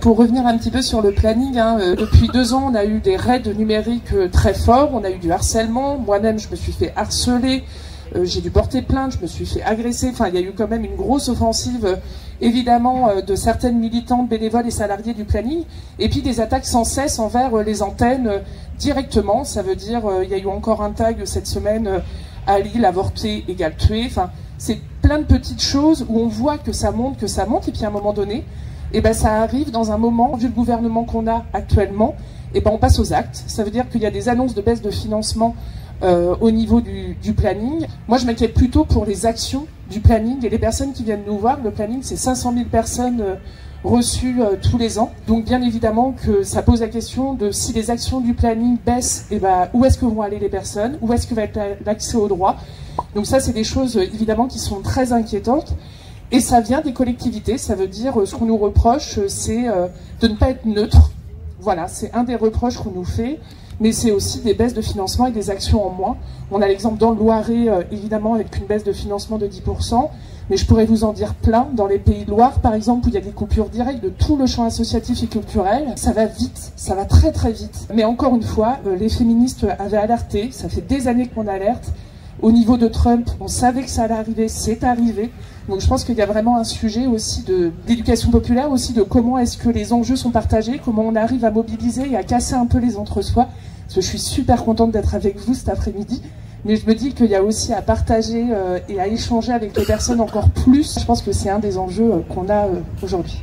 Pour revenir un petit peu sur le planning, depuis 2 ans, on a eu des raids numériques très forts, on a eu du harcèlement. Moi-même, je me suis fait harceler, j'ai dû porter plainte, je me suis fait agresser. Enfin, il y a eu quand même une grosse offensive, évidemment, de certaines militantes, bénévoles et salariés du planning. Et puis des attaques sans cesse envers les antennes directement. Ça veut dire, il y a eu encore un tag cette semaine à Lille, avorter égale tuer. Enfin, c'est plein de petites choses où on voit que ça monte, et puis à un moment donné, et ben ça arrive dans un moment, vu le gouvernement qu'on a actuellement, et ben on passe aux actes. Ça veut dire qu'il y a des annonces de baisse de financement au niveau du planning. Moi, je m'inquiète plutôt pour les actions du planning et les personnes qui viennent nous voir. Le planning, c'est 500 000 personnes reçues tous les ans. Donc, bien évidemment que ça pose la question de si les actions du planning baissent, et ben où est-ce que vont aller les personnes, où est-ce que va être l'accès aux droits. Donc ça, c'est des choses évidemment qui sont très inquiétantes. Et ça vient des collectivités, ça veut dire ce qu'on nous reproche, c'est de ne pas être neutre. Voilà, c'est un des reproches qu'on nous fait, mais c'est aussi des baisses de financement et des actions en moins. On a l'exemple dans le Loiret, évidemment, avec une baisse de financement de 10%, mais je pourrais vous en dire plein. Dans les Pays de Loire, par exemple, où il y a des coupures directes de tout le champ associatif et culturel, ça va vite, ça va très très vite. Mais encore une fois, les féministes avaient alerté, ça fait des années qu'on alerte. Au niveau de Trump, on savait que ça allait arriver, c'est arrivé. Donc je pense qu'il y a vraiment un sujet aussi d'éducation populaire, aussi de comment est-ce que les enjeux sont partagés, comment on arrive à mobiliser et à casser un peu les entre-soi. Parce que je suis super contente d'être avec vous cet après-midi. Mais je me dis qu'il y a aussi à partager et à échanger avec les personnes encore plus. Je pense que c'est un des enjeux qu'on a aujourd'hui.